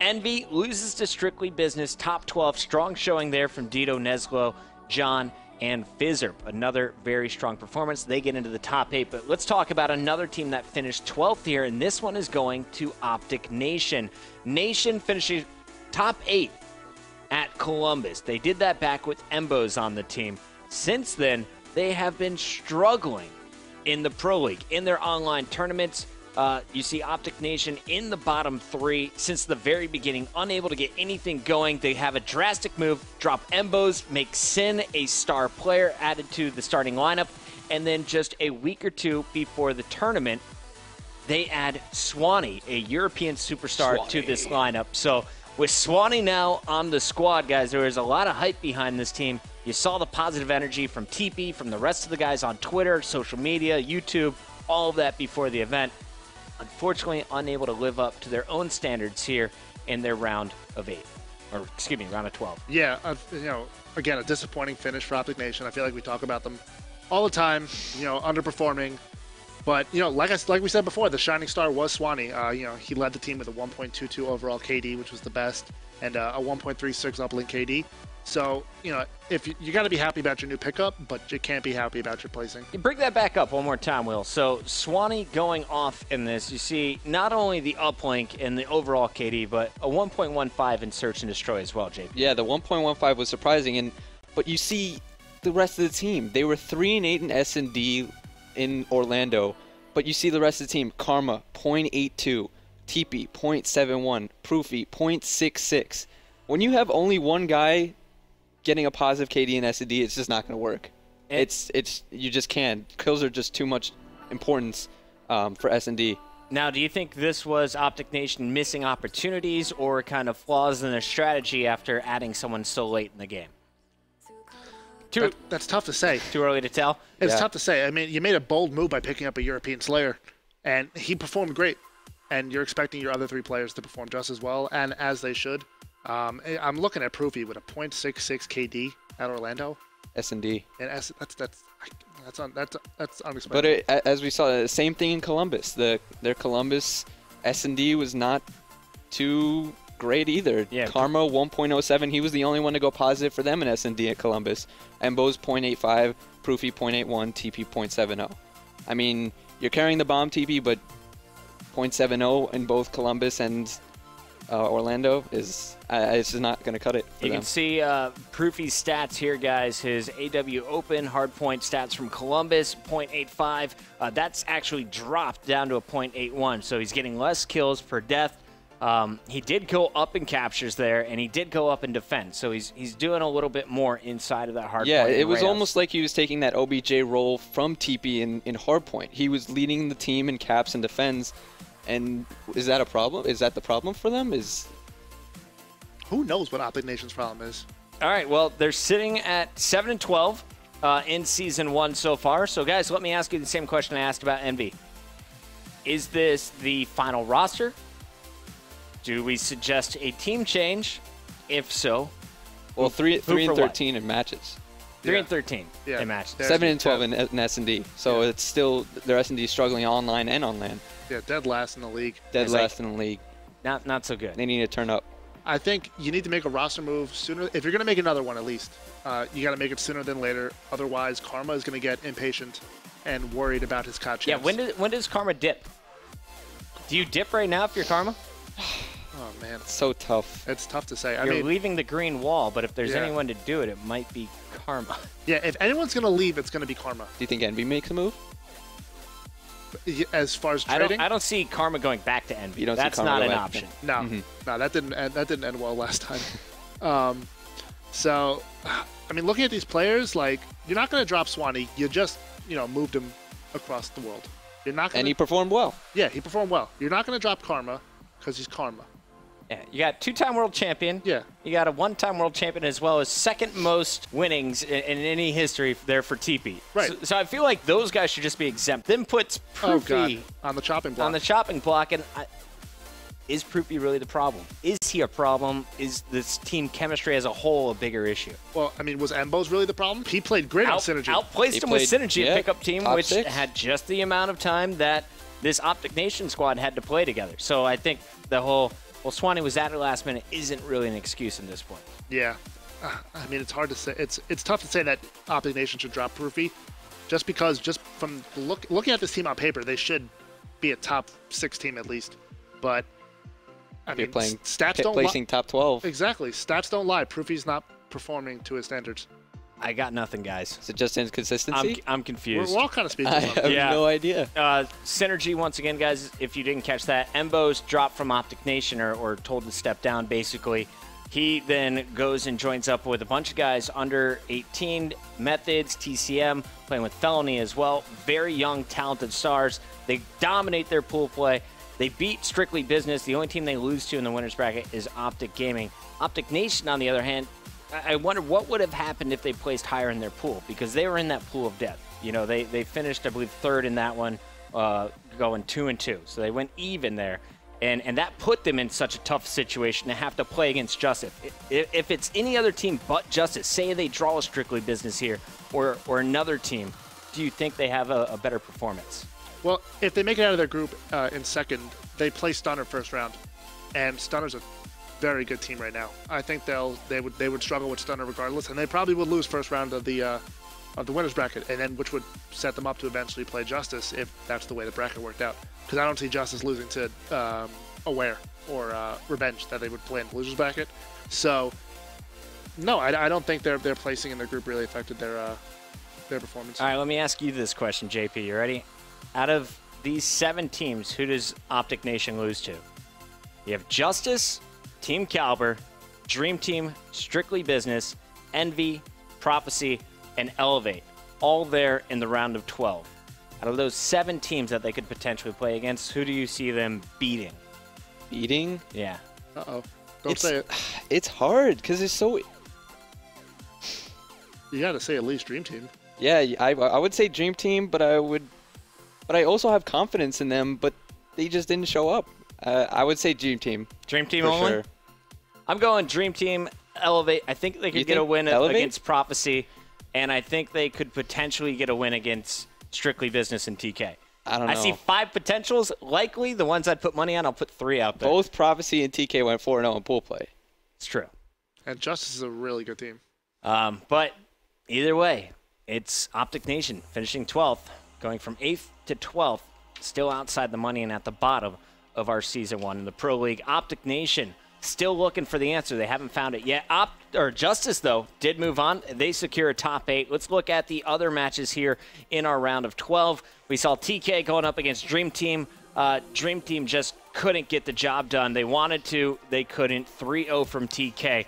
Envy loses to Strictly Business, top 12. Strong showing there from Dito, Neslo, John, and Fizzerp. Another very strong performance. They get into the top 8, but let's talk about another team that finished 12th here, and this one is going to OpTic Nation. Nation finishing top 8 at Columbus. They did that back with Embos on the team. Since then, they have been struggling in the Pro League, in their online tournaments. You see OpTic Nation in the bottom 3 since the very beginning, unable to get anything going. They have a drastic move, drop Embos, make Sin a star player added to the starting lineup, and then just a week or two before the tournament, they add Swanee, a European superstar, to this lineup. So with Swanee now on the squad, guys, there is a lot of hype behind this team. You saw the positive energy from TP, from the rest of the guys on Twitter, social media, YouTube, all of that before the event. Unfortunately, unable to live up to their own standards here in their round of 8. Or, excuse me, round of 12. Yeah, again, a disappointing finish for OpTic Nation. I feel like we talk about them all the time, underperforming. But, like we said before, the shining star was Swanee. He led the team with a 1.22 overall KD, which was the best, and a 1.36 uplink KD. So, if you got to be happy about your new pickup, but you can't be happy about your placing. You bring that back up one more time, Will. So, Swanee going off in this, you see not only the uplink and the overall KD, but a 1.15 in search and destroy as well, JP. Yeah, the 1.15 was surprising, but you see the rest of the team. They were 3-8 in S&D in Orlando, but you see the rest of the team. Karma, 0.82. TP, 0.71. Proofy, 0.66. When you have only one guy getting a positive KD in S&D, it's just not going to work. You just can't. Kills are just too much importance for S&D. Now, do you think this was OpTic Nation missing opportunities or kind of flaws in their strategy after adding someone so late in the game? That's tough to say. Too early to tell? It's tough to say. I mean, you made a bold move by picking up a European Slayer, and he performed great. And you're expecting your other 3 players to perform just as well, and as they should. I'm looking at Proofy with a 0.66 KD at Orlando. S&D. And that's unexpected. But as we saw, the same thing in Columbus. Their Columbus S&D was not too great either. Yeah. Karma 1.07. He was the only one to go positive for them in S&D at Columbus. Embo's 0.85. Proofy 0.81. TP 0.70. I mean, you're carrying the bomb, TP, but 0.70 in both Columbus and Orlando is it's just not going to cut it for You them. can see Proofy's stats here, guys. His AW Open hardpoint stats from Columbus, 0.85. That's actually dropped down to a 0.81, so he's getting less kills per death. He did go up in captures there, and he did go up in defense, so he's doing a little bit more inside of that hardpoint. Yeah, it was almost like he was taking that OBJ role from TP in hardpoint. He was leading the team in caps and defense. And is that a problem? Is that the problem for them? Who knows what OpTic Nation's problem is? All right, well, they're sitting at 7-12 in Season 1 so far. So, guys, let me ask you the same question I asked about Envy. Is this the final roster? Do we suggest a team change? If so, well, 3-13 in matches. 3-13 in matches. 7-12 in S&D. So it's still their S&D struggling online and on LAN. Yeah, dead last in the league. Dead last in the league. Not so good. They need to turn up. I think you need to make a roster move sooner. If you're going to make another one, at least, you got to make it sooner than later. Otherwise, Karma is going to get impatient and worried about his COD chance. Yeah, when does Karma dip? Do you dip right now if you're Karma? Oh, man. It's so tough. It's tough to say. You're leaving the green wall, but if there's anyone to do it, it might be Karma. Yeah, if anyone's going to leave, it's going to be Karma. Do you think Envy makes a move? As far as trading? I don't see Karma going back to Envy. You don't That's see Karma not an going option. No, no, that didn't end well last time. So, I mean, looking at these players, like, you're not going to drop Swanee. You just, moved him across the world. You're not going. And he performed well. Yeah, he performed well. You're not going to drop Karma because he's Karma. Yeah, you got 2-time world champion. Yeah. You got a 1-time world champion as well as second most winnings in any history there for TP. Right. So I feel like those guys should just be exempt. Then puts Proofy on the chopping block. On the chopping block, and is Proofy really the problem? Is he a problem? Is this team chemistry as a whole a bigger issue? Well, I mean, was Embos really the problem? He played great on Synergy. Outplaced him with Synergy, a pickup team, which 6. had just the amount of time that this OpTic Nation squad had to play together. So I think the whole well, Swanee was at it last minute isn't really an excuse in this point. Yeah. I mean, it's hard to say. It's tough to say that OpTic Nation should drop Proofy, just because from looking at this team on paper, they should be a top 6 team at least. But I mean, stats don't placing top 12. Exactly, stats don't lie. Proofy's not performing to his standards. I got nothing, guys. Is it just inconsistency? I'm confused. We're all kind of speaking. I have no idea. Synergy, once again, guys, if you didn't catch that, Embo's dropped from OpTic Nation or told to step down, basically. He then goes and joins up with a bunch of guys under 18, Methods, TCM, playing with Felony as well. Very young, talented stars. They dominate their pool play. They beat Strictly Business. The only team they lose to in the winner's bracket is OpTic Gaming. OpTic Nation, on the other hand, I wonder what would have happened if they placed higher in their pool, because they were in that pool of death. You know, they finished, I believe, 3rd in that one, going 2-2. So they went even there. And that put them in such a tough situation to have to play against Justice. If it's any other team but Justice, say they draw a Strictly Business here or another team, do you think they have a better performance? Well, if they make it out of their group in second, they play Stunner first round, and Stunner's a very good team right now. I think they would struggle with Stunner regardless, and they probably would lose first round of the winners bracket, and then which would set them up to eventually play Justice if that's the way the bracket worked out. Because I don't see Justice losing to Aware or Revenge that they would play in the losers bracket. So no, I don't think their placing in their group really affected their performance. All right, let me ask you this question, JP. You ready? Out of these 7 teams, who does OpTic Nation lose to? You have Justice, Team Caliber, Dream Team, Strictly Business, Envy, Prophecy, and Elevate, all there in the round of 12. Out of those 7 teams that they could potentially play against, who do you see them beating? Beating? Yeah. Uh-oh. Don't say it. It's hard because it's so... You got to say at least Dream Team. Yeah, I would say Dream Team, but I also have confidence in them, but they just didn't show up. I would say Dream Team. Dream Team for only? Sure. I'm going Dream Team, Elevate. I think they could get a win against Prophecy, and I think they could potentially get a win against Strictly Business and TK. I don't know. I see 5 potentials. Likely, the ones I'd put money on, I'll put 3 out there. Both Prophecy and TK went 4-0 in pool play. It's true. And Justice is a really good team. But either way, it's OpTic Nation finishing 12th, going from 8th to 12th, still outside the money and at the bottom of our Season 1 in the Pro League. OpTic Nation still looking for the answer. They haven't found it yet. Justice, though, did move on. They secure a top 8. Let's look at the other matches here in our round of 12. We saw TK going up against Dream Team. Dream Team just couldn't get the job done. They wanted to. They couldn't. 3-0 from TK.